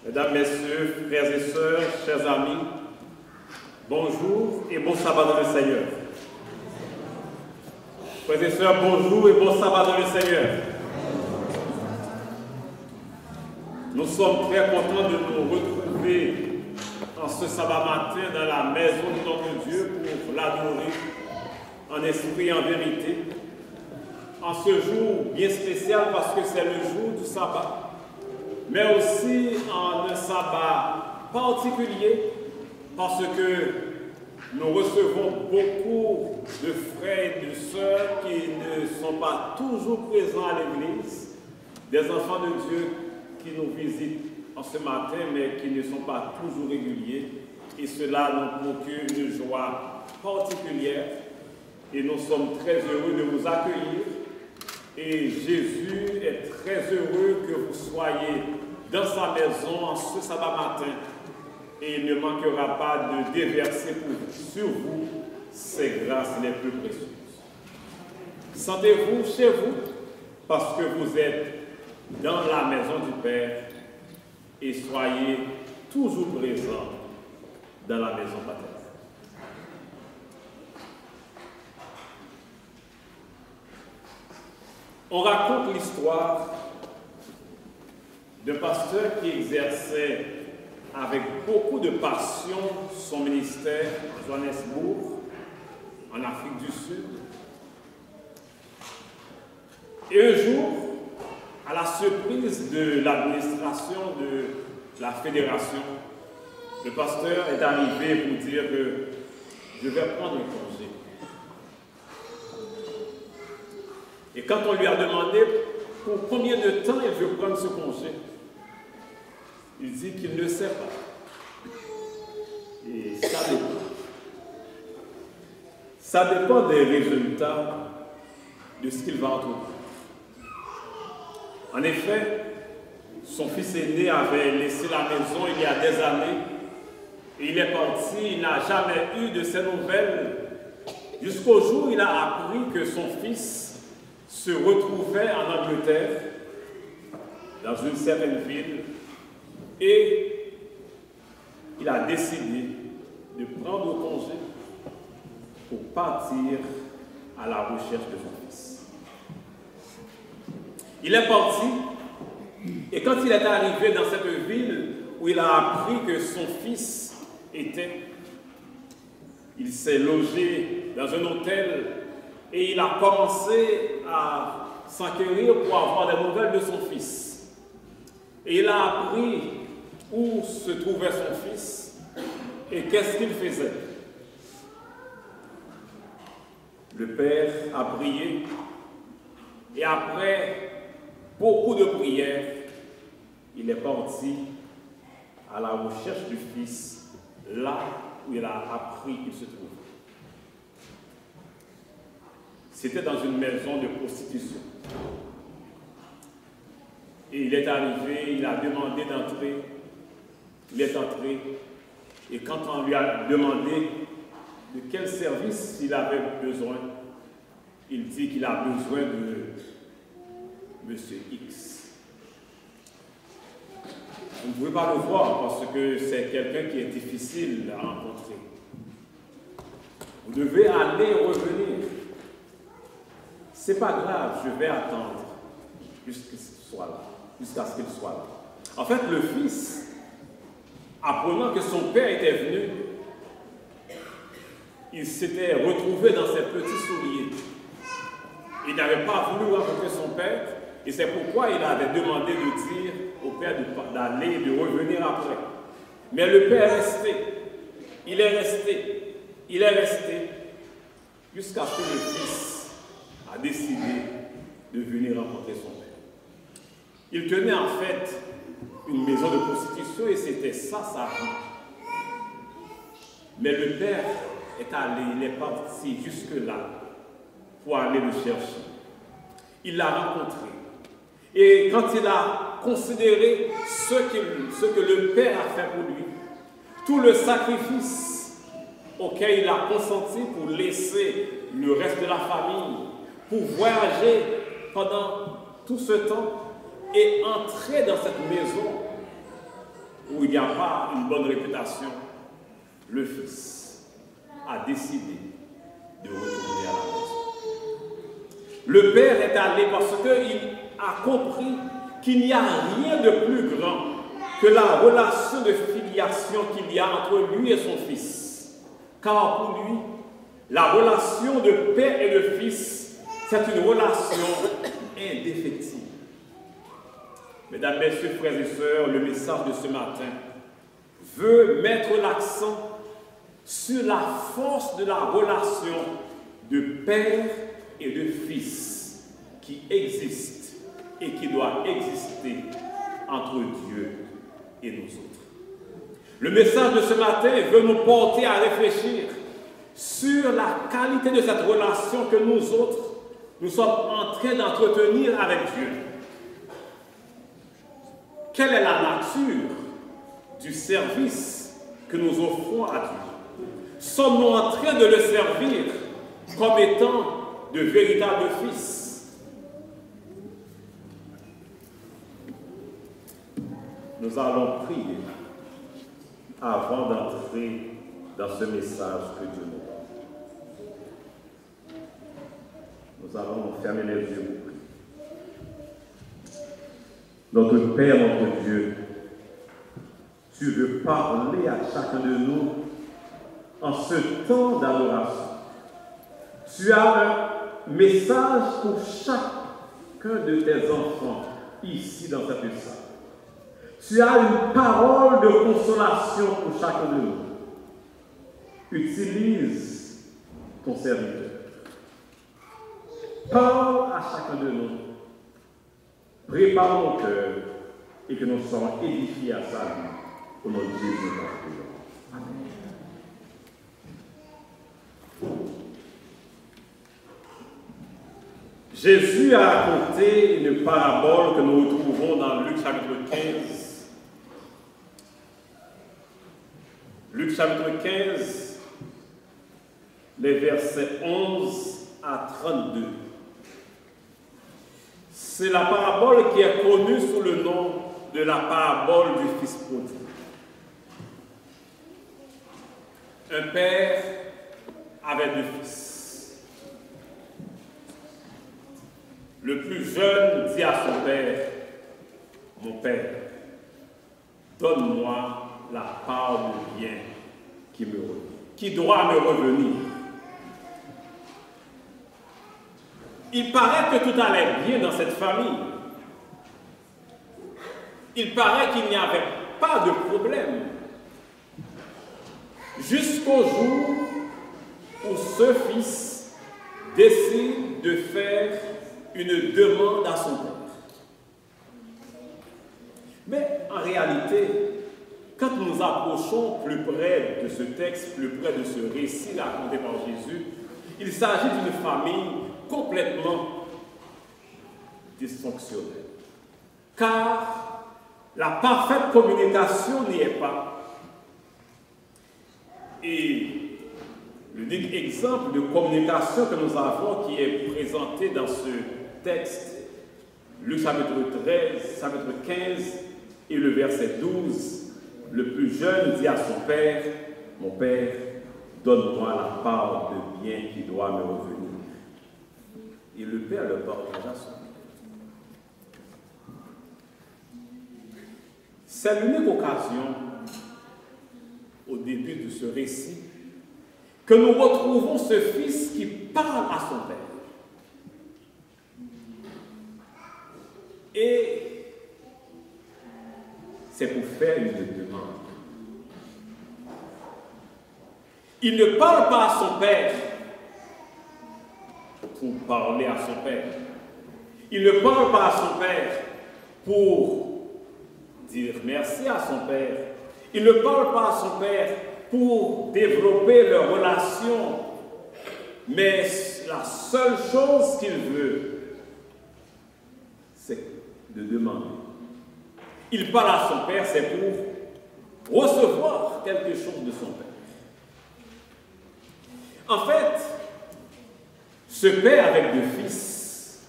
Mesdames, Messieurs, frères et sœurs, chers amis, bonjour et bon sabbat dans le Seigneur. Frères et sœurs, bonjour et bon sabbat dans le Seigneur. Nous sommes très contents de nous retrouver en ce sabbat matin dans la maison de notre Dieu pour l'adorer en esprit et en vérité. En ce jour bien spécial parce que c'est le jour du sabbat, mais aussi en un sabbat particulier parce que nous recevons beaucoup de frères et de sœurs qui ne sont pas toujours présents à l'église, des enfants de Dieu qui nous visitent en ce matin, mais qui ne sont pas toujours réguliers. Et cela nous procure une joie particulière. Et nous sommes très heureux de vous accueillir. Et Jésus est très heureux que vous soyez dans sa maison en ce sabbat matin. Et il ne manquera pas de déverser sur vous ses grâces les plus précieuses. Sentez-vous chez vous parce que vous êtes dans la maison du Père et soyez toujours présents dans la maison paternelle. On raconte l'histoire d'un pasteur qui exerçait avec beaucoup de passion son ministère à Johannesburg, en Afrique du Sud. Et un jour, à la surprise de l'administration de la fédération, le pasteur est arrivé pour dire que je vais prendre un congé. Et quand on lui a demandé pour combien de temps il veut prendre ce congé, il dit qu'il ne sait pas. Et ça dépend. Ça dépend des résultats de ce qu'il va en trouver. En effet, son fils aîné avait laissé la maison il y a des années et il est parti, il n'a jamais eu de ses nouvelles jusqu'au jour où il a appris que son fils se retrouvait en Angleterre, dans une certaine ville, et il a décidé de prendre congé pour partir à la recherche de son fils. Il est parti, et quand il est arrivé dans cette ville où il a appris que son fils était, il s'est logé dans un hôtel et il a commencé à s'enquérir pour avoir des nouvelles de son fils. Et il a appris où se trouvait son fils et qu'est-ce qu'il faisait. Le père a prié et après beaucoup de prières, il est parti à la recherche du fils, là où il a appris qu'il se trouvait. C'était dans une maison de prostitution. Et il est arrivé, il a demandé d'entrer, il est entré, et quand on lui a demandé de quel service il avait besoin, il dit qu'il a besoin de Monsieur X. Vous ne pouvez pas le voir parce que c'est quelqu'un qui est difficile à rencontrer. Vous devez aller et revenir. C'est pas grave, je vais attendre jusqu'à ce qu'il soit là. En fait, le fils, apprenant que son père était venu, il s'était retrouvé dans ses petits souliers. Il n'avait pas voulu rencontrer son père, et c'est pourquoi il avait demandé de dire au père d'aller et de revenir après. Mais le père est resté. Il est resté, jusqu'à ce que le fils a décidé de venir rencontrer son père. Il tenait en fait une maison de prostitution et c'était ça sa vie. Mais le père est allé, il est parti jusque-là pour aller le chercher. Il l'a rencontré. Et quand il a considéré ce que le père a fait pour lui, tout le sacrifice auquel il a consenti pour laisser le reste de la famille, pour voyager pendant tout ce temps et entrer dans cette maison où il n'y a pas une bonne réputation, le Fils a décidé de retourner à la maison. Le Père est allé parce qu'il a compris qu'il n'y a rien de plus grand que la relation de filiation qu'il y a entre lui et son Fils. Car pour lui, la relation de père et de fils, c'est une relation indéfectible. Mesdames, Messieurs, frères et sœurs, le message de ce matin veut mettre l'accent sur la force de la relation de père et de fils qui existe et qui doit exister entre Dieu et nous autres. Le message de ce matin veut nous porter à réfléchir sur la qualité de cette relation que nous autres, nous sommes en train d'entretenir avec Dieu. Quelle est la nature du service que nous offrons à Dieu? Sommes-nous en train de le servir comme étant de véritables fils? Nous allons prier avant d'entrer dans ce message que Dieu nous donne. Nous allons fermer les yeux pour prier. Notre Père, notre Dieu, tu veux parler à chacun de nous en ce temps d'adoration. Tu as un message pour chacun de tes enfants ici dans cette salle. Tu as une parole de consolation pour chacun de nous. Utilise ton serviteur. Parle à chacun de nous. Prépare nos cœurs et que nous soyons édifiés à sa vie. Au nom de Jésus, nous prions. Amen. Jésus a raconté une parabole que nous retrouvons dans Luc chapitre 15. Luc chapitre 15, les versets 11 à 32. C'est la parabole qui est connue sous le nom de la parabole du Fils prodigue. Un père avait deux fils. Le plus jeune dit à son père, « Mon père, donne-moi la part de bien qui doit me revenir. » Il paraît que tout allait bien dans cette famille. Il paraît qu'il n'y avait pas de problème. Jusqu'au jour où ce fils décide de faire une demande à son père. Mais en réalité, quand nous approchons plus près de ce texte, plus près de ce récit raconté par Jésus, il s'agit d'une famille complètement dysfonctionnelle. Car la parfaite communication n'y est pas. Et l'unique exemple de communication que nous avons qui est présenté dans ce texte, Luc chapitre 13, chapitre 15 et le verset 12, le plus jeune dit à son père, « Mon père, donne-moi la part de bien qui doit me revenir. » Et le père le partagea son bien. C'est l'unique occasion, au début de ce récit, que nous retrouvons ce fils qui parle à son père. Et c'est pour faire une demande. Il ne parle pas à son père pour parler à son père. Il ne parle pas à son père pour dire merci à son père. Il ne parle pas à son père pour développer leur relation. Mais la seule chose qu'il veut, c'est de demander. Il parle à son père, c'est pour recevoir quelque chose de son père. En fait, ce père avec deux fils,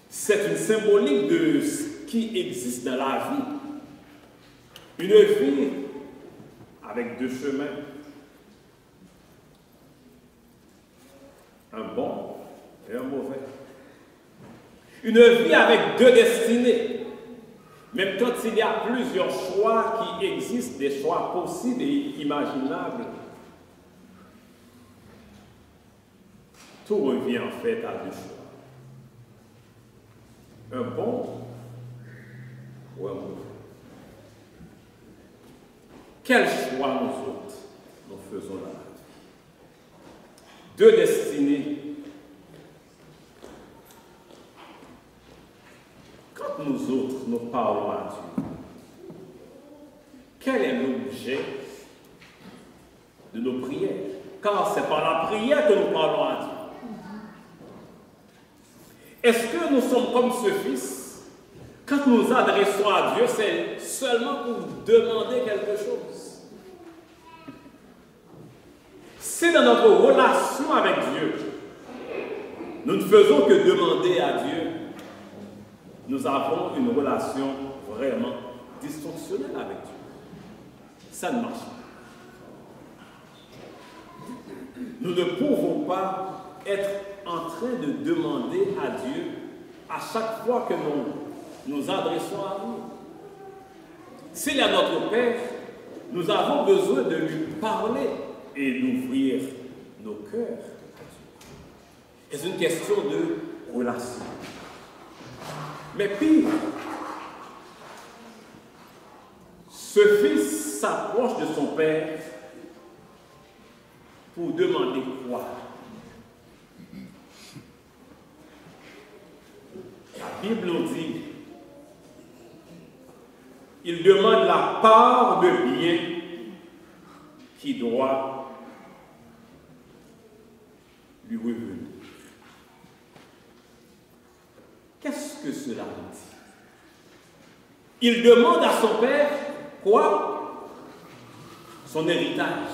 c'est une symbolique de ce qui existe dans la vie. Une vie avec deux chemins. Un bon et un mauvais. Une vie avec deux destinées. Même quand il y a plusieurs choix qui existent, des choix possibles et imaginables, tout revient en fait à deux choix. Un bon ou un mauvais. Quel choix nous autres nous faisons dans la vie? Deux destinées. Quand nous autres, nous parlons à Dieu, quel est l'objet de nos prières? Car c'est par la prière que nous parlons à Dieu. Est-ce que nous sommes comme ce fils? Quand nous nous adressons à Dieu, c'est seulement pour demander quelque chose. C'est dans notre relation avec Dieu. Nous ne faisons que demander à Dieu. Nous avons une relation vraiment dysfonctionnelle avec Dieu. Ça ne marche pas. Nous ne pouvons pas être en train de demander à Dieu à chaque fois que nous nous adressons à lui. S'il y a notre Père, nous avons besoin de lui parler et d'ouvrir nos cœurs à Dieu. C'est une question de relation. Mais pire, ce fils s'approche de son père pour demander quoi? La Bible nous dit, il demande la part de bien qui doit lui revenir. Qu'est-ce que cela dit? Il demande à son père quoi? Son héritage.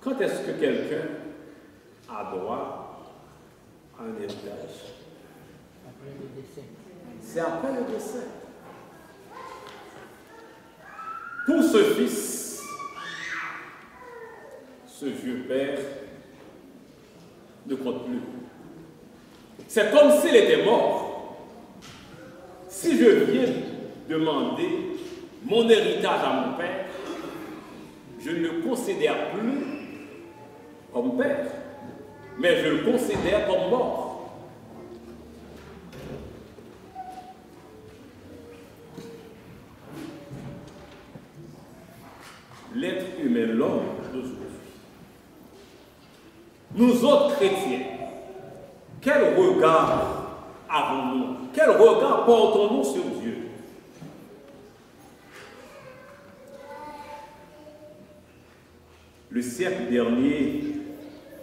Quand est-ce que quelqu'un a droit à un héritage? Après le décès. C'est après le décès. Pour ce fils, ce vieux père ne compte plus. C'est comme s'il était mort. Si je viens demander mon héritage à mon père, je ne le considère plus comme père, mais je le considère comme mort. L'être humain, l'homme d'aujourd'hui, nous autres chrétiens, quel regard avons-nous? Quel regard portons-nous sur Dieu? Le siècle dernier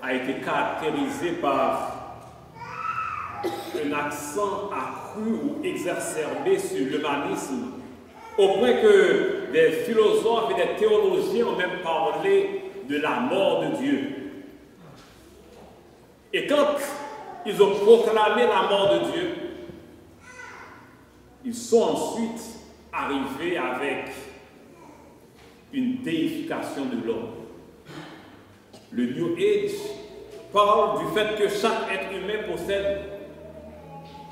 a été caractérisé par un accent accru ou exacerbé sur l'humanisme, au point que des philosophes et des théologiens ont même parlé de la mort de Dieu. Et quand ils ont proclamé la mort de Dieu, ils sont ensuite arrivés avec une déification de l'homme. Le New Age parle du fait que chaque être humain possède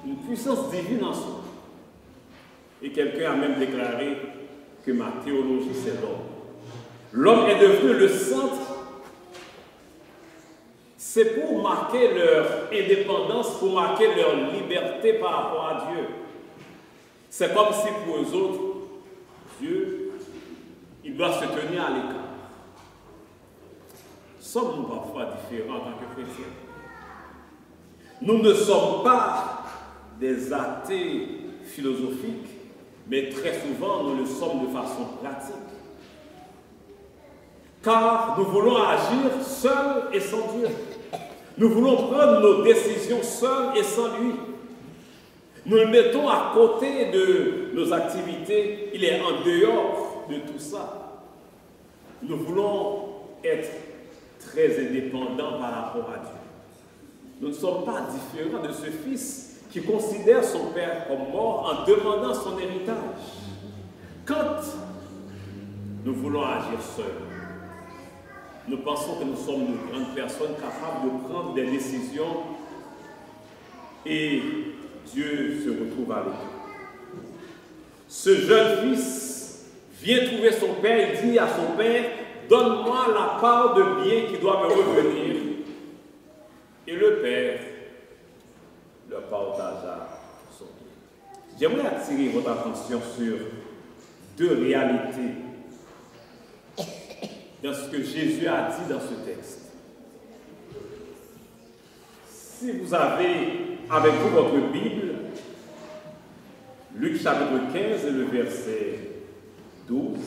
une puissance divine en soi. Et quelqu'un a même déclaré que ma théologie, c'est l'homme. L'homme est devenu le centre. C'est pour marquer leur indépendance, pour marquer leur liberté par rapport à Dieu. C'est comme si pour eux autres, Dieu, il doit se tenir à l'écart. Sommes-nous parfois différents en tant que chrétiens? Nous ne sommes pas des athées philosophiques, mais très souvent nous le sommes de façon pratique. Car nous voulons agir seuls et sans Dieu. Nous voulons prendre nos décisions seuls et sans lui. Nous le mettons à côté de nos activités. Il est en dehors de tout ça. Nous voulons être très indépendants par rapport à Dieu. Nous ne sommes pas différents de ce fils qui considère son père comme mort en demandant son héritage. Quand nous voulons agir seuls, nous pensons que nous sommes une grande personne capable de prendre des décisions et Dieu se retrouve avec nous. Ce jeune fils vient trouver son père, il dit à son père, donne-moi la part de bien qui doit me revenir. Et le père leur partagea son bien. J'aimerais attirer votre attention sur deux réalités dans ce que Jésus a dit dans ce texte. Si vous avez avec vous votre Bible, Luc chapitre 15 et le verset 12,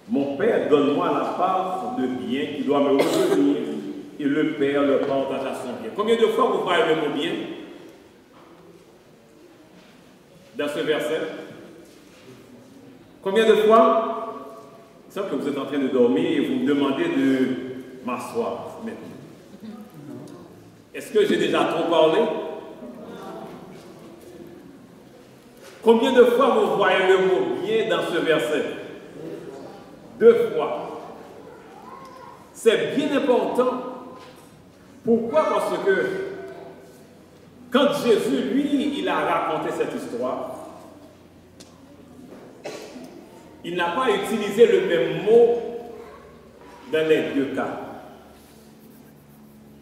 mon Père, donne-moi la part de bien qui doit me revenir, et le Père le partagea son bien. Combien de fois vous voyez le mot bien dans ce verset? Combien de fois? C'est ça que vous êtes en train de dormir et vous me demandez de m'asseoir maintenant. Est-ce que j'ai déjà trop parlé? Combien de fois vous voyez le mot bien dans ce verset? 2 fois. C'est bien important. Pourquoi? Parce que quand Jésus, lui, il a raconté cette histoire, il n'a pas utilisé le même mot dans les deux cas.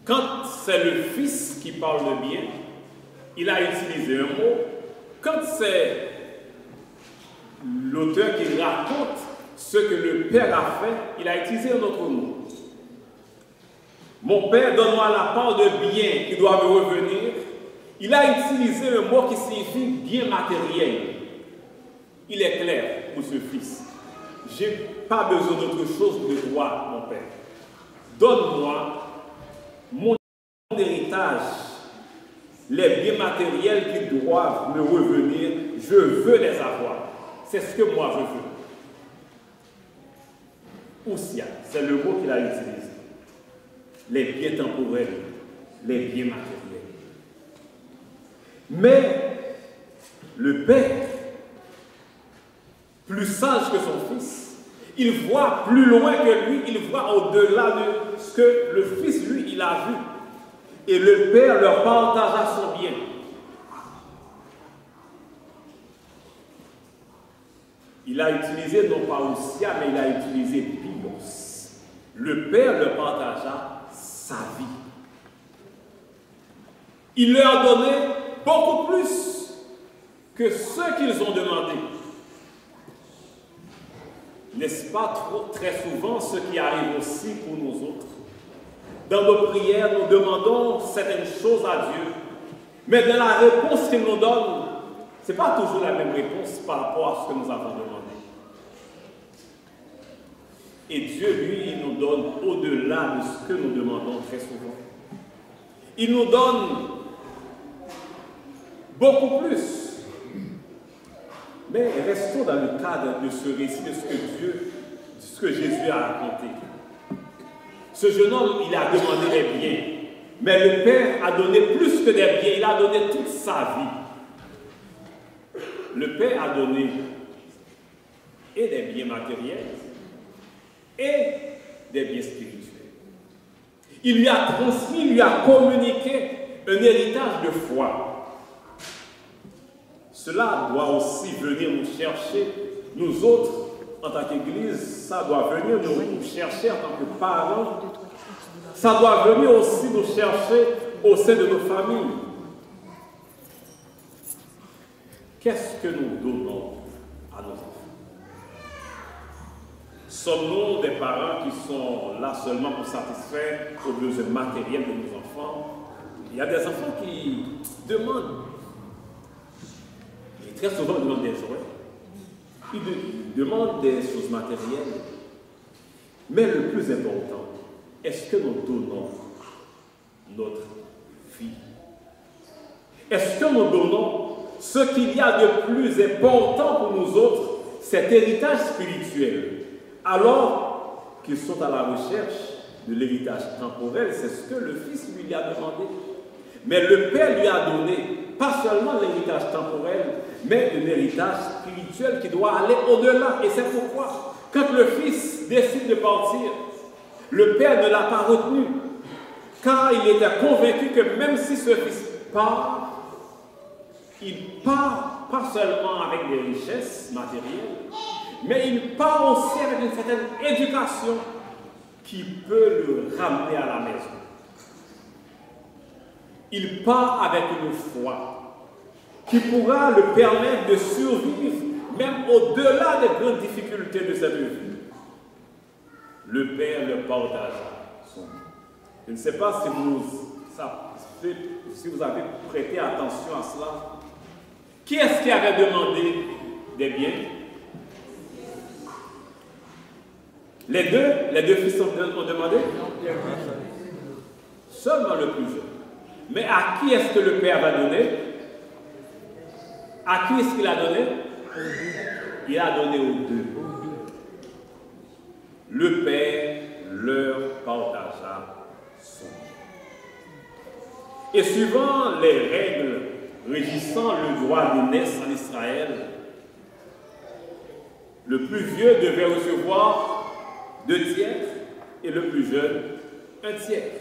Quand c'est le fils qui parle de bien, il a utilisé un mot. Quand c'est l'auteur qui raconte ce que le Père a fait, il a utilisé un autre mot. Mon Père, donne-moi la part de bien qui doit me revenir. Il a utilisé un mot qui signifie bien matériel. Il est clair pour ce fils. Je n'ai pas besoin d'autre chose de toi, mon Père. Donne-moi mon héritage, les biens matériels qui doivent me revenir. Je veux les avoir. C'est ce que moi je veux. Ousia, c'est le mot qu'il a utilisé. Les biens temporels, les biens matériels. Mais le Père, plus sage que son fils, il voit plus loin que lui, il voit au-delà de ce que le fils, lui, il a vu. Et le Père leur partagea son bien. Il a utilisé non pas Ousia, mais il a utilisé Bios. Le Père leur partagea sa vie. Il leur a donné beaucoup plus que ce qu'ils ont demandé. N'est-ce pas très souvent ce qui arrive aussi pour nous autres? Dans nos prières, nous demandons certaines choses à Dieu, mais dans la réponse qu'il nous donne, ce n'est pas toujours la même réponse par rapport à ce que nous avons demandé. Et Dieu, lui, il nous donne au-delà de ce que nous demandons très souvent. Il nous donne beaucoup plus. Mais restons dans le cadre de ce récit, de ce que Jésus a raconté. Ce jeune homme, il a demandé des biens. Mais le Père a donné plus que des biens. Il a donné toute sa vie. Le Père a donné et des biens matériels et des biens spirituels. Il lui a transmis, il lui a communiqué un héritage de foi. Cela doit aussi venir nous chercher, nous autres, en tant qu'Église, ça doit venir nous chercher en tant que parents, ça doit venir aussi nous chercher au sein de nos familles. Qu'est-ce que nous donnons à nos enfants? Sommes-nous des parents qui sont là seulement pour satisfaire aux besoins matériels de nos enfants? Il y a des enfants qui demandent. Très souvent, ils demandent des jouets. Ils demandent des choses matérielles. Mais le plus important, est-ce que nous donnons notre vie? Est-ce que nous donnons ce qu'il y a de plus important pour nous autres, cet héritage spirituel, alors qu'ils sont à la recherche de l'héritage temporel? C'est ce que le Fils lui a demandé. Mais le Père lui a donné pas seulement l'héritage temporel, mais un héritage spirituel qui doit aller au-delà. Et c'est pourquoi, quand le Fils décide de partir, le Père ne l'a pas retenu, car il était convaincu que même si ce Fils part, il part pas seulement avec des richesses matérielles, mais il part aussi avec une certaine éducation qui peut le ramener à la maison. Il part avec une foi qui pourra le permettre de survivre même au-delà des grandes difficultés de cette vie. Le Père le partagea. Je ne sais pas si vous avez prêté attention à cela. Qui est-ce qui avait demandé des biens? Les deux fils ont demandé? Seulement le plus jeune. Mais à qui est-ce que le Père va donner? À qui est-ce qu'il a donné? Il a donné aux deux. Le Père leur partagea son bien. Et suivant les règles régissant le droit d'aînesse en Israël, le plus vieux devait recevoir 2 tiers et le plus jeune 1 tiers.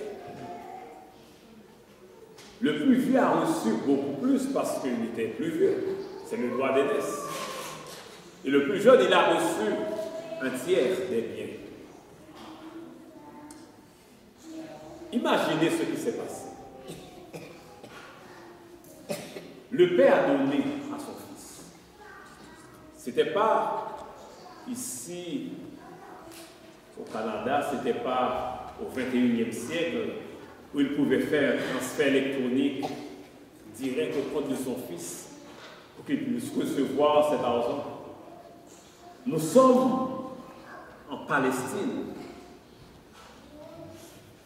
Le plus vieux a reçu beaucoup plus parce qu'il était plus vieux. C'est le droit d'aînesse. Et le plus jeune, il a reçu 1 tiers des biens. Imaginez ce qui s'est passé. Le Père a donné à son Fils. Ce n'était pas ici au Canada, ce n'était pas au XXIe siècle où il pouvait faire un transfert électronique direct au compte de son Fils pour qu'il puisse recevoir cet argent. Nous sommes en Palestine.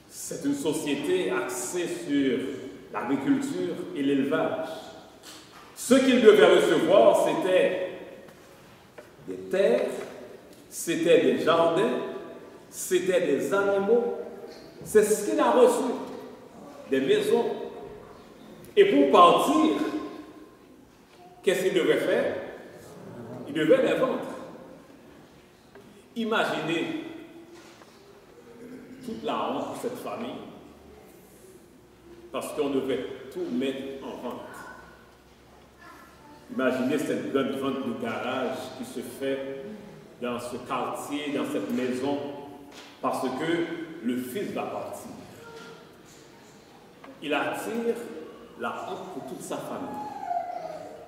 C'est une société axée sur l'agriculture et l'élevage. Ce qu'il devait recevoir, c'était des terres, c'était des jardins, c'était des animaux. C'est ce qu'il a reçu, des maisons. Et pour partir, qu'est-ce qu'il devait faire? Il devait les vendre. Imaginez toute la honte pour cette famille, parce qu'on devait tout mettre en vente. Imaginez cette grande vente de garage qui se fait dans ce quartier, dans cette maison, parce que le Fils va partir. Il attire la honte pour toute sa famille.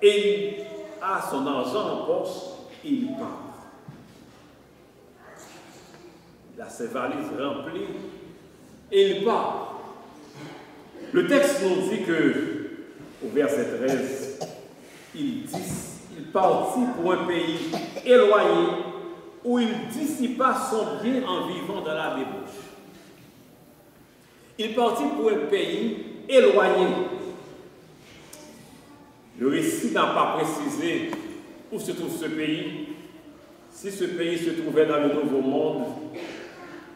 Et il a son argent en poche et il part. Il a ses valises remplies et il part. Le texte nous dit que, au verset 13, il partit pour un pays éloigné où il dissipa son bien en vivant dans la débauche. Il partit pour un pays éloigné. Le récit n'a pas précisé où se trouve ce pays, si ce pays se trouvait dans le Nouveau Monde,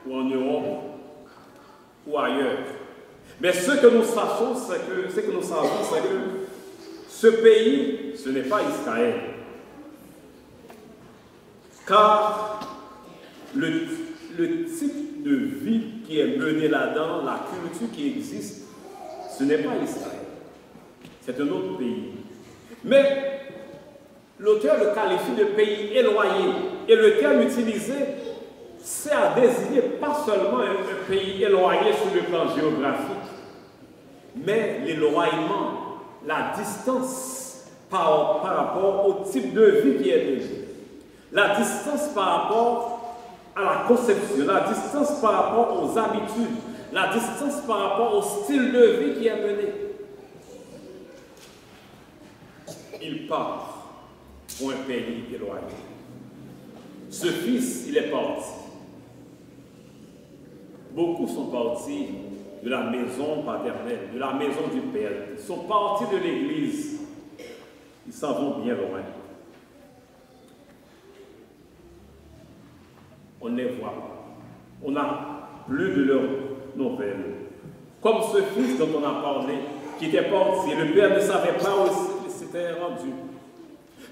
ou en Europe, ou ailleurs. Mais ce que nous savons, c'est que ce pays, ce n'est pas Israël. Car le type de vie qui est mené là-dedans, la culture qui existe, ce n'est pas Israël. C'est un autre pays. Mais l'auteur le qualifie de pays éloigné. Et le terme utilisé, c'est à désigner pas seulement un pays éloigné sur le plan géographique, mais l'éloignement, la distance par rapport au type de vie qui est mené. La distance par rapport à la conception, la distance par rapport aux habitudes, la distance par rapport au style de vie qui est mené. Il part pour un pays éloigné. Ce fils, il est parti. Beaucoup sont partis de la maison paternelle, de la maison du Père. Ils sont partis de l'église. Ils s'en vont bien loin. On ne les voit pas. On n'a plus de leurs nouvelles. Comme ce fils dont on a parlé, qui était parti. Le père ne savait pas où il s'était rendu.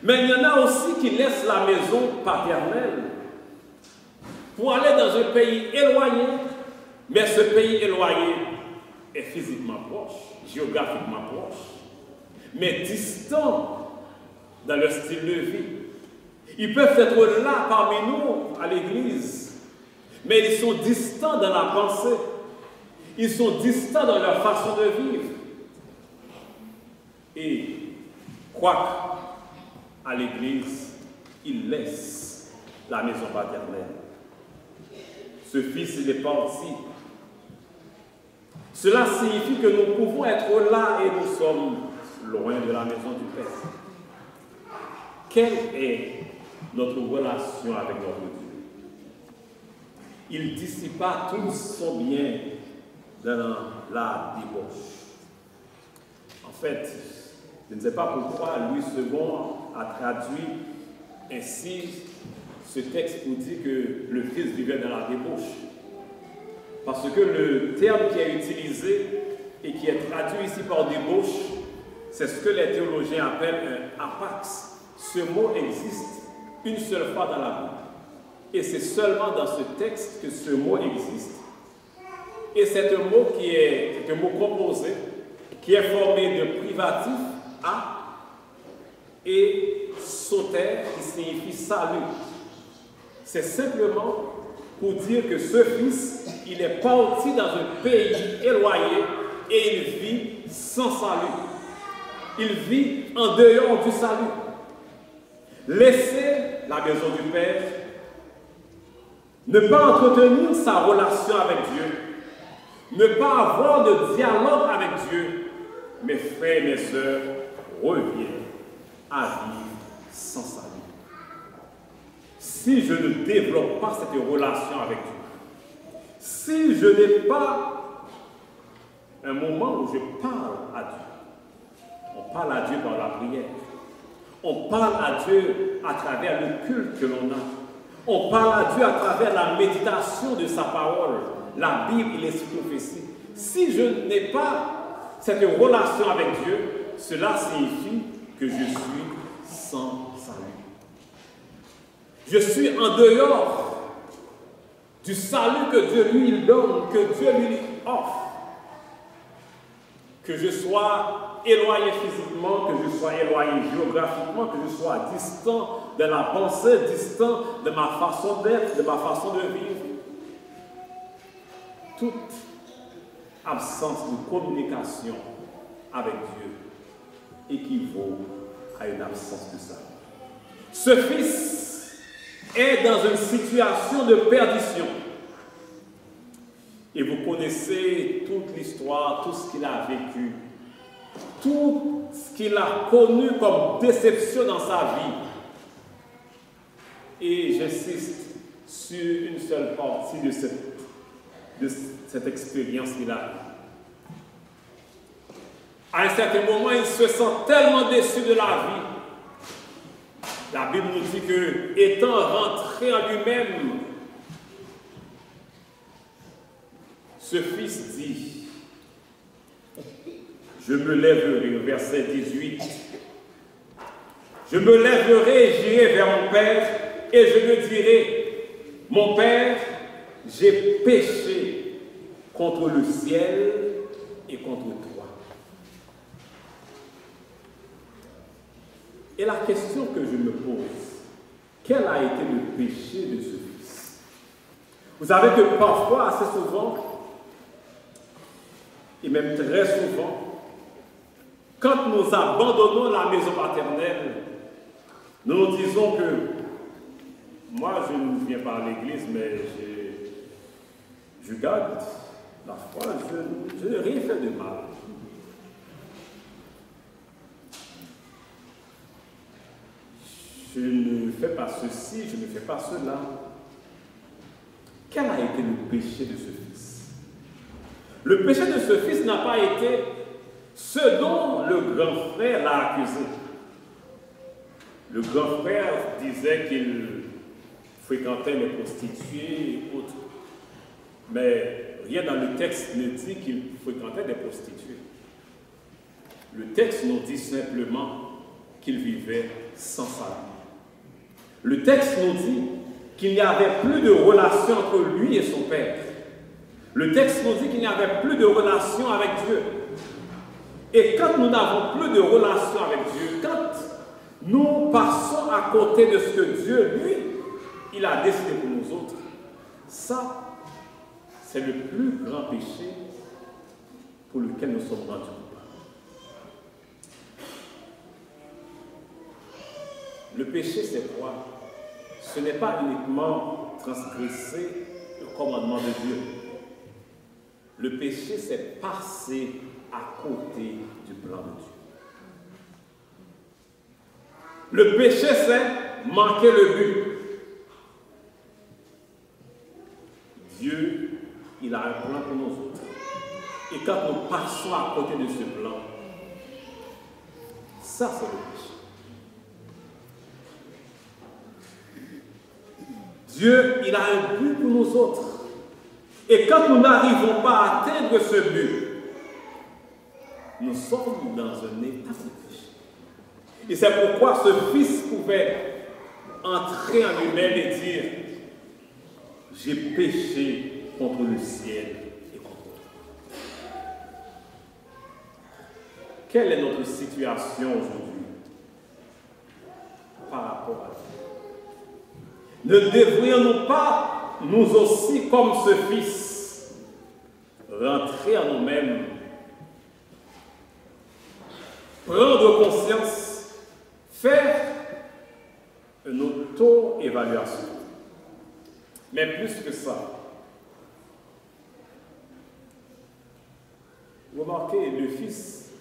Mais il y en a aussi qui laissent la maison paternelle pour aller dans un pays éloigné, mais ce pays éloigné est physiquement proche, géographiquement proche, mais distant dans leur style de vie. Ils peuvent être là parmi nous à l'église, mais ils sont distants dans la pensée. Ils sont distants dans leur façon de vivre. Et quoique à l'église, ils laissent la maison paternelle. Ce fils, il est parti. Cela signifie que nous pouvons être là et nous sommes loin de la maison du Père. Quelle est notre relation avec notre Dieu? Il dissipa tout son bien dans la débauche. En fait, je ne sais pas pourquoi Louis II a traduit ainsi ce texte pour dire que le Fils vivait dans la débauche. Parce que le terme qui est utilisé et qui est traduit ici par débauche, c'est ce que les théologiens appellent un apax. Ce mot existe une seule fois dans la Bible. Et c'est seulement dans ce texte que ce mot existe. Et c'est un mot qui est un mot composé, qui est formé de privatif A et soter qui signifie salut. C'est simplement pour dire que ce fils, il est parti dans un pays éloigné et il vit sans salut. Il vit en dehors du salut. Laisser la maison du Père, ne pas entretenir sa relation avec Dieu, ne pas avoir de dialogue avec Dieu, mes frères et mes sœurs, reviennent à vivre sans salut. Si je ne développe pas cette relation avec Dieu, si je n'ai pas un moment où je parle à Dieu, on parle à Dieu par la prière, on parle à Dieu à travers le culte que l'on a, on parle à Dieu à travers la méditation de sa parole, la Bible et les prophéties. Si je n'ai pas cette relation avec Dieu, cela signifie que je suis sans salut. Je suis en dehors du salut que Dieu lui donne, que Dieu lui offre. Que je sois éloigné physiquement, que je sois éloigné géographiquement, que je sois distant de la pensée, distant de ma façon d'être, de ma façon de vivre. Toute absence de communication avec Dieu équivaut à une absence de salut. Ce fils est dans une situation de perdition. Et vous connaissez toute l'histoire, tout ce qu'il a vécu, tout ce qu'il a connu comme déception dans sa vie. Et j'insiste sur une seule partie de cette expérience qu'il a eue. À un certain moment, il se sent tellement déçu de la vie. La Bible nous dit que, étant rentré en lui-même, ce fils dit, je me lèverai, verset 18, je me lèverai et j'irai vers mon Père et je me dirai, mon Père, j'ai péché contre le ciel et contre toi. Et la question que je me pose, quel a été le péché de ce fils? Vous savez que parfois, assez souvent, et même très souvent, quand nous abandonnons la maison paternelle, nous nous disons que moi, je ne viens pas à l'église, mais je garde la foi, je n'ai rien fait de mal. Je ne fais pas ceci, je ne fais pas cela. Quel a été le péché de ce fils? Le péché de ce fils n'a pas été ce dont le grand frère l'a accusé. Le grand frère disait qu'il fréquentait les prostituées et autres. Mais rien dans le texte ne dit qu'il fréquentait des prostituées. Le texte nous dit simplement qu'il vivait sans salut. Le texte nous dit qu'il n'y avait plus de relation entre lui et son Père. Le texte nous dit qu'il n'y avait plus de relation avec Dieu. Et quand nous n'avons plus de relation avec Dieu, quand nous passons à côté de ce que Dieu, lui, il a décidé pour nous autres, ça, c'est le plus grand péché pour lequel nous sommes rendus coupables. Le péché, c'est quoi? Ce n'est pas uniquement transgresser le commandement de Dieu. Le péché, c'est passer à côté du plan de Dieu. Le péché, c'est manquer le but. Dieu, il a un plan pour nous autres. Et quand nous passons à côté de ce plan, ça, c'est le péché. Dieu, il a un but pour nous autres. Et quand nous n'arrivons pas à atteindre ce but, nous sommes dans un état de péché. Et c'est pourquoi ce fils pouvait entrer en lui-même et dire, j'ai péché contre le ciel et contre toi. Quelle est notre situation aujourd'hui par rapport à Dieu? Ne devrions-nous pas, nous aussi, comme ce fils, rentrer en nous-mêmes, prendre conscience, faire une auto-évaluation? Mais plus que ça, remarquez, le Fils,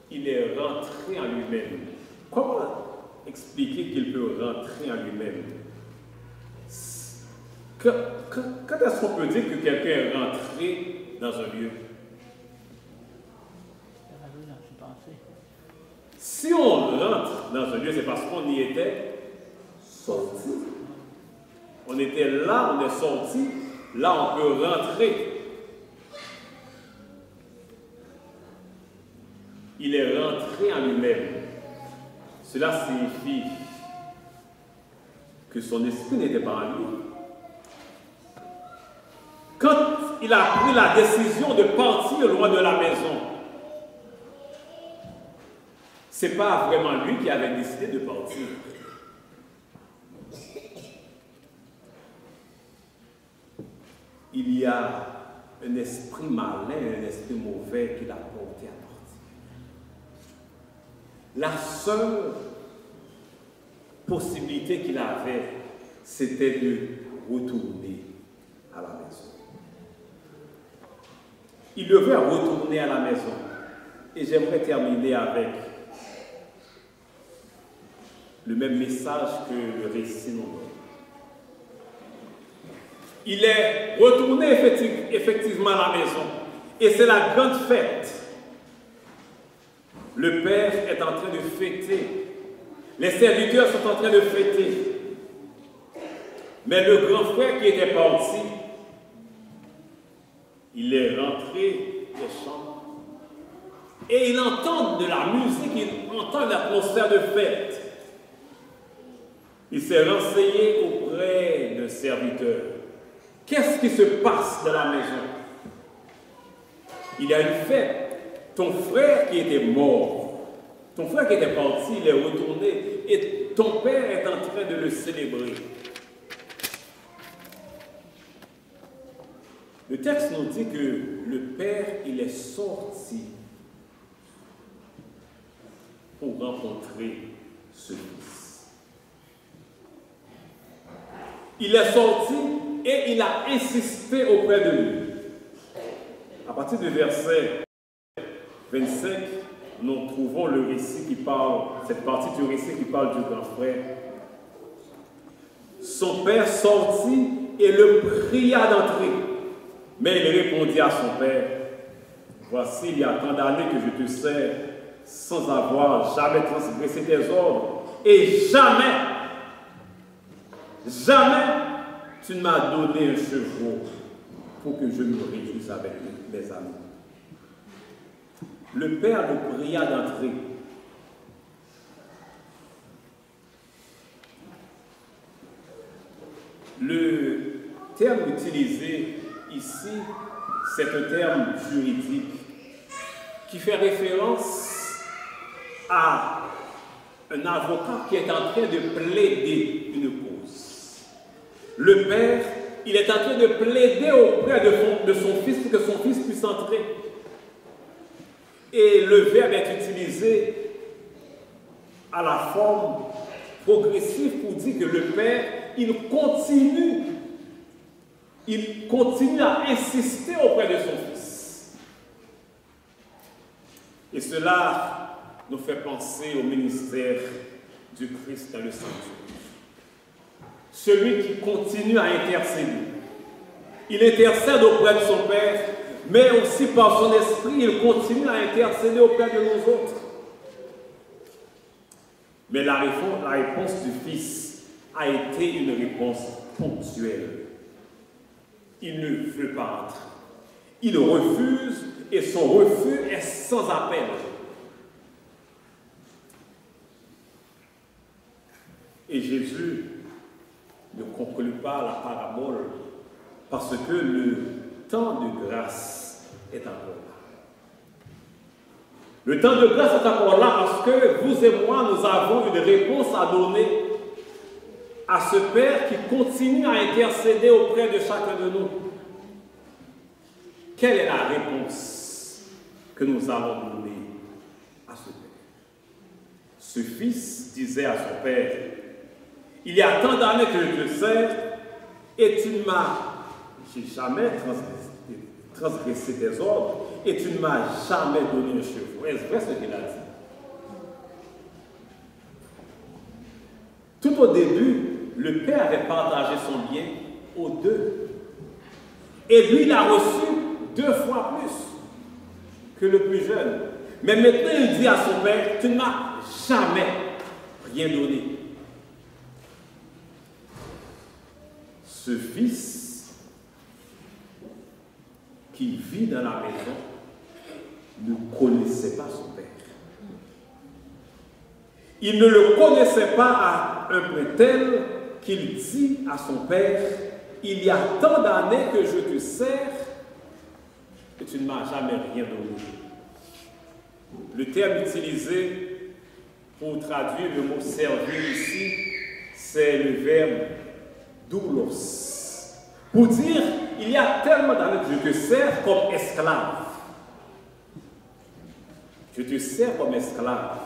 il est rentré en lui-même. Comment expliquer qu'il peut rentrer en lui-même? Quand est-ce qu'on peut dire que quelqu'un est rentré dans un lieu? Si on rentre dans un lieu, c'est parce qu'on y était sorti. On était là, on est sorti, là on peut rentrer. Il est rentré en lui-même. Cela signifie que son esprit n'était pas en lui. Quand il a pris la décision de partir loin de la maison, ce n'est pas vraiment lui qui avait décidé de partir. Il y a un esprit malin, un esprit mauvais qui l'a porté à partir. La seule possibilité qu'il avait, c'était de retourner à la maison. Il devait retourner à la maison. Et j'aimerais terminer avec le même message que le récit nous donne. Il est retourné effectivement à la maison. Et c'est la grande fête. Le père est en train de fêter. Les serviteurs sont en train de fêter. Mais le grand frère qui était parti, il est rentré des chambres. Et il entend de la musique, il entend l'atmosphère de fête. Il s'est renseigné auprès d'un serviteur. Qu'est-ce qui se passe dans la maison? Il y a une fête. Ton frère qui était mort, ton frère qui était parti, il est retourné et ton père est en train de le célébrer. Le texte nous dit que le père, il est sorti pour rencontrer ce fils. Il est sorti et il a insisté auprès de lui. À partir du verset 25, nous trouvons le récit qui parle, cette partie du récit qui parle du grand frère. Son père sortit et le pria d'entrer. Mais il répondit à son père, voici, il y a tant d'années que je te sers sans avoir jamais transgressé tes ordres. Et jamais tu ne m'as donné un chevreau pour que je me réjouisse avec mes amis. le Père le pria d'entrer. Le terme utilisé ici, c'est un terme juridique qui fait référence à un avocat qui est en train de plaider une cause. Le Père, il est en train de plaider auprès de son Fils pour que son Fils puisse entrer. Et le verbe est utilisé à la forme progressive pour dire que le Père, il continue à insister auprès de son Fils. Et cela nous fait penser au ministère du Christ dans le sanctuaire. Celui qui continue à intercéder. Il intercède auprès de son Père, mais aussi par son esprit, il continue à intercéder auprès de nous autres. Mais la réponse du Fils a été une réponse ponctuelle. Il ne veut pas entrer. Il refuse et son refus est sans appel. Et Jésus ne conclut pas la parabole parce que le temps de grâce est encore là. Le temps de grâce est encore là parce que vous et moi, nous avons une réponse à donner à ce Père qui continue à intercéder auprès de chacun de nous. Quelle est la réponse que nous allons donner à ce Père? Ce Fils disait à son Père, « Il y a tant d'années que je te sers et tu ne m'as jamais transgressé tes ordres et tu ne m'as jamais donné un cheveu. » Est-ce vrai ce qu'il a dit? Tout au début, le Père avait partagé son bien aux deux. Et lui, il a reçu 2 fois plus que le plus jeune. Mais maintenant, il dit à son Père, tu ne m'as jamais rien donné. Ce fils qui vit dans la maison ne connaissait pas son Père. Il ne le connaissait pas à un point tel qu'il dit à son Père, « Il y a tant d'années que je te sers et tu ne m'as jamais rien donné. » Le terme utilisé pour traduire le mot « servir » ici, c'est le verbe « doulos ». Pour dire, il y a tellement d'années que je te sers comme esclave. Je te sers comme esclave.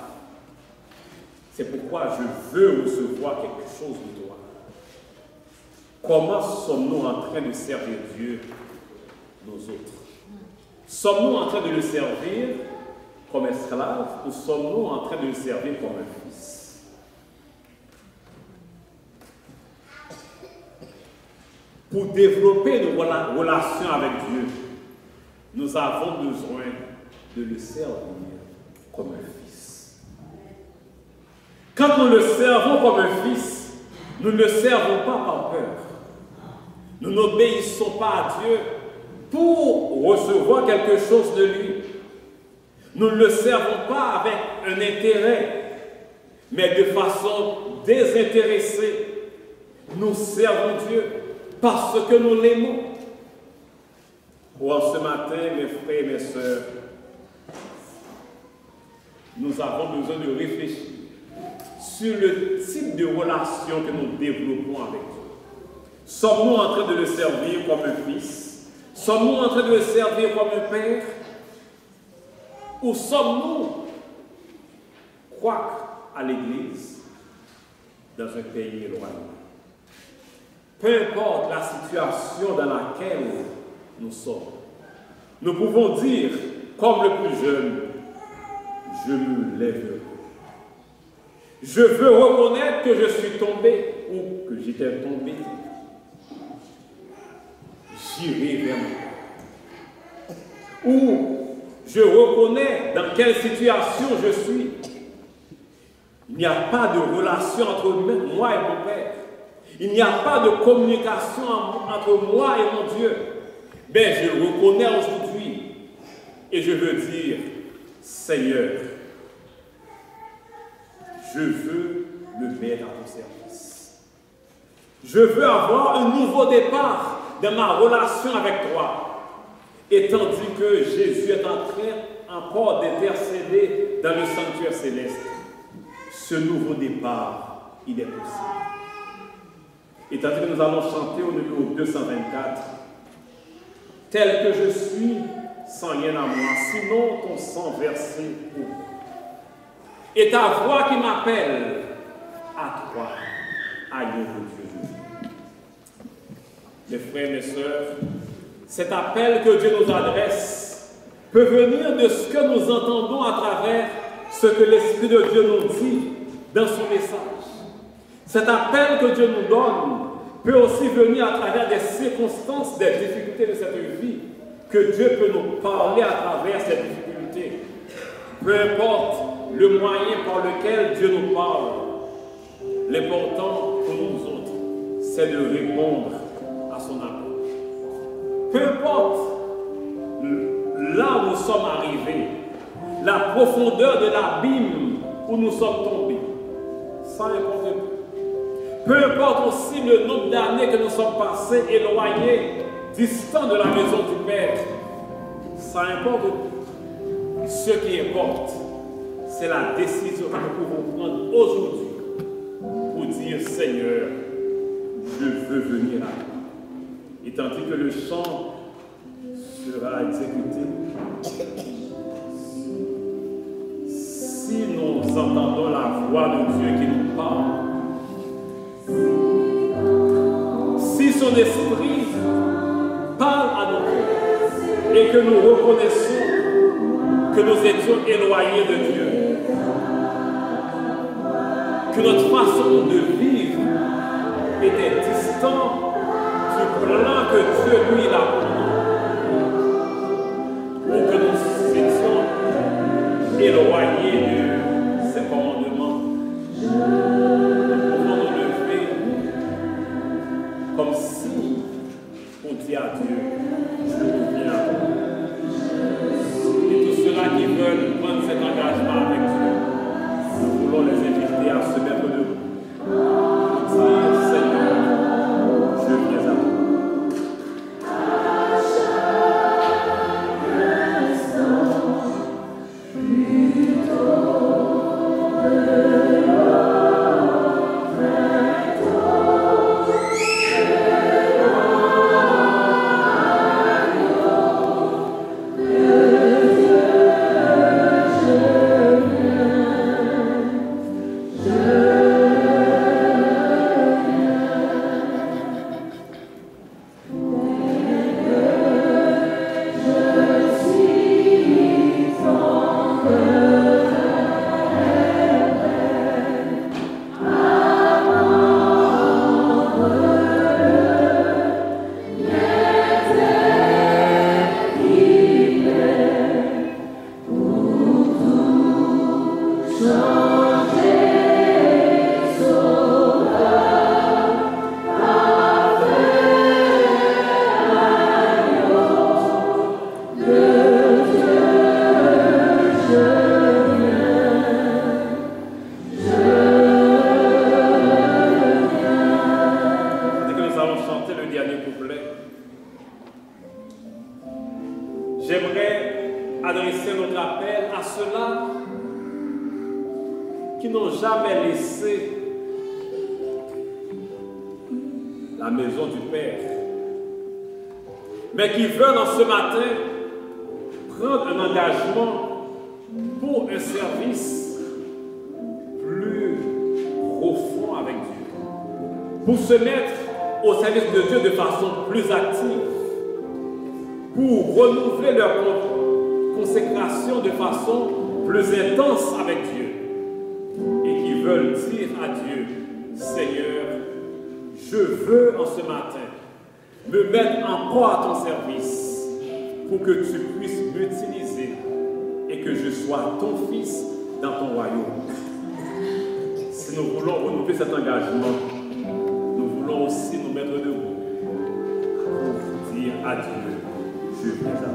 C'est pourquoi je veux recevoir quelque chose de toi. Comment sommes-nous en train de servir Dieu, nous autres? Sommes-nous en train de le servir comme esclave ou sommes-nous en train de le servir comme un fils? Pour développer une relation avec Dieu, nous avons besoin de le servir comme un fils. Quand nous le servons comme un fils, nous ne le servons pas par peur. Nous n'obéissons pas à Dieu pour recevoir quelque chose de lui. Nous ne le servons pas avec un intérêt, mais de façon désintéressée. Nous servons Dieu parce que nous l'aimons. Or, ce matin, mes frères et mes sœurs, nous avons besoin de réfléchir sur le type de relation que nous développons avec Dieu. Sommes-nous en train de le servir comme un fils? Sommes-nous en train de le servir comme un père? Ou sommes-nous, quoique à l'église, dans un pays éloigné? Peu importe la situation dans laquelle nous sommes, nous pouvons dire, comme le plus jeune, je me lèverai. Je veux reconnaître que je suis tombé ou que j'étais tombé. J'irai vers moi. Ou je reconnais dans quelle situation je suis. Il n'y a pas de relation entre moi et mon Père. Il n'y a pas de communication entre moi et mon Dieu. Mais je le reconnais aujourd'hui. Et je veux dire, Seigneur, je veux me mettre à ton service. Je veux avoir un nouveau départ dans ma relation avec toi. Et tandis que Jésus est en train encore d'intercéder dans le sanctuaire céleste, ce nouveau départ, il est possible. Et tandis que nous allons chanter au numéro 224, tel que je suis, sans rien à moi, sinon ton sang versé pour moi. Et ta voix qui m'appelle à toi, agneau de Dieu. Mes frères et mes sœurs, cet appel que Dieu nous adresse peut venir de ce que nous entendons à travers ce que l'Esprit de Dieu nous dit dans son message. Cet appel que Dieu nous donne peut aussi venir à travers des circonstances, des difficultés de cette vie, que Dieu peut nous parler à travers ces difficultés. Peu importe le moyen par lequel Dieu nous parle, l'important pour nous autres, c'est de répondre à son appel. Peu importe là où nous sommes arrivés, la profondeur de l'abîme où nous sommes tombés, ça importe peu. Peu importe aussi le nombre d'années que nous sommes passés éloignés, distants de la maison du Père, ça importe peu. Ce qui importe, c'est la décision que nous pouvons prendre aujourd'hui pour dire Seigneur, je veux venir à toi. Et tandis que le chant sera exécuté, si nous entendons la voix de Dieu qui nous parle, si son esprit parle à nos cœurs et que nous reconnaissons que nous étions éloignés de Dieu, que notre façon de vivre était distante du plan que Dieu lui a pour nous, ou que nous étions éloignés de ses commandements, nous pouvons nous lever comme si on dit à Dieu, je reviens à toi. Et tous ceux-là qui veulent prendre cet engagement avec Dieu, nous voulons les inviter à se mettre debout. Dire, Seigneur, je viens à toi. Mais qui veulent en ce matin prendre un engagement pour un service plus profond avec Dieu, pour se mettre au service de Dieu de façon plus active, pour renouveler leur consécration de façon plus intense avec Dieu, et qui veulent dire à Dieu, Seigneur, je veux en ce matin me mettre encore à ton service pour que tu puisses m'utiliser et que je sois ton fils dans ton royaume. Si nous voulons renouveler cet engagement, nous voulons aussi nous mettre debout pour dire à Dieu, je viens à toi.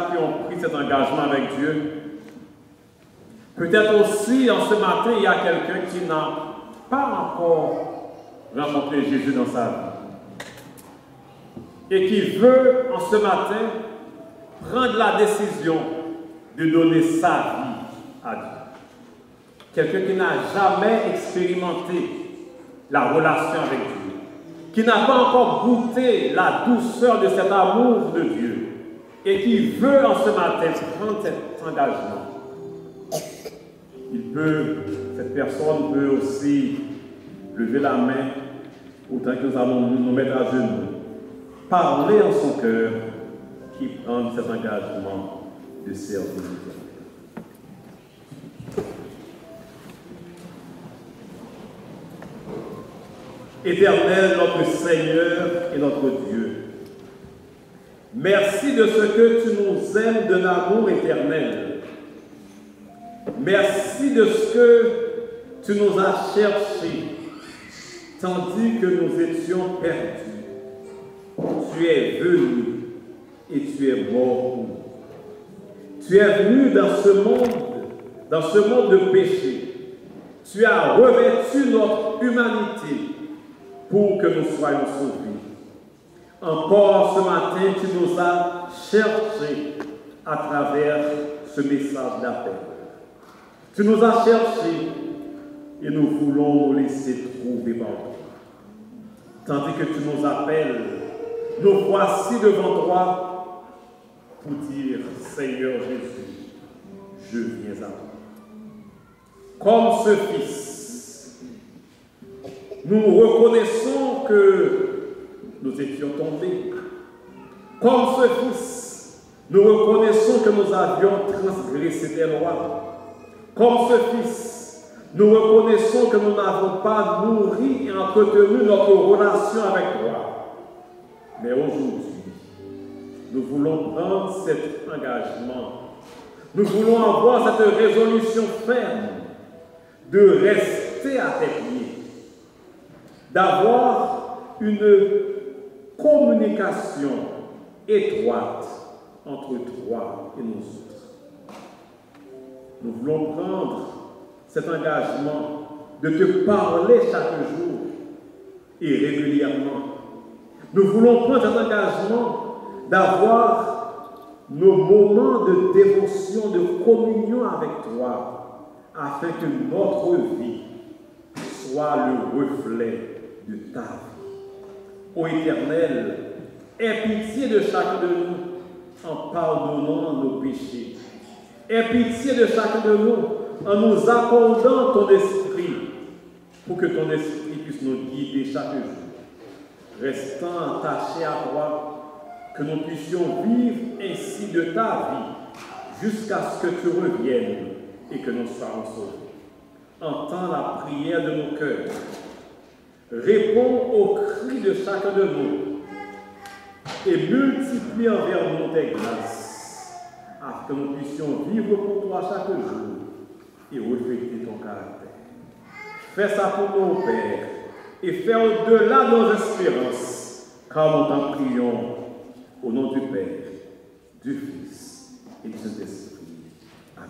ceux-là qui ont pris cet engagement avec Dieu. Peut-être aussi, en ce matin, il y a quelqu'un qui n'a pas encore rencontré Jésus dans sa vie et qui veut, en ce matin, prendre la décision de donner sa vie à Dieu. Quelqu'un qui n'a jamais expérimenté la relation avec Dieu, qui n'a pas encore goûté la douceur de cet amour de Dieu et qui veut en ce matin prendre cet engagement. Cette personne peut aussi lever la main autant que nous allons nous mettre à genoux, parler en son cœur, qui prend cet engagement de servir Dieu. Éternel, notre Seigneur et notre Dieu, merci de ce que tu nous aimes de l'amour éternel. Merci de ce que tu nous as cherchés, tandis que nous étions perdus. Tu es venu et tu es mort pour nous. Tu es venu dans ce monde de péché. Tu as revêtu notre humanité pour que nous soyons sauvés. Encore ce matin, tu nous as cherchés à travers ce message d'appel. Tu nous as cherchés et nous voulons nous laisser trouver par toi. Tandis que tu nous appelles, nous voici devant toi pour dire, Seigneur Jésus, je viens à toi. Comme ce Fils, nous reconnaissons que nous étions tombés. Comme ce Fils, nous reconnaissons que nous avions transgressé tes lois. Comme ce Fils, nous reconnaissons que nous n'avons pas nourri et entretenu notre relation avec toi. Mais aujourd'hui, nous voulons prendre cet engagement. Nous voulons avoir cette résolution ferme de rester à tes pieds, d'avoir une communication étroite entre toi et nous autres. Nous voulons prendre cet engagement de te parler chaque jour et régulièrement. Nous voulons prendre cet engagement d'avoir nos moments de dévotion, de communion avec toi, afin que notre vie soit le reflet de ta vie. Ô Éternel, aie pitié de chacun de nous en pardonnant nos péchés. Aie pitié de chacun de nous en nous accordant ton esprit pour que ton esprit puisse nous guider chaque jour. Restant attachés à toi, que nous puissions vivre ainsi de ta vie jusqu'à ce que tu reviennes et que nous soyons sauvés. Entends la prière de nos cœurs. Réponds aux cris de chacun de nous et multiplie envers nous tes grâces, afin que nous puissions vivre pour toi chaque jour et refléter ton caractère. Fais ça pour nos Père et fais au-delà de nos espérances, car nous t'en prions au nom du Père, du Fils et du Saint-Esprit. Amen.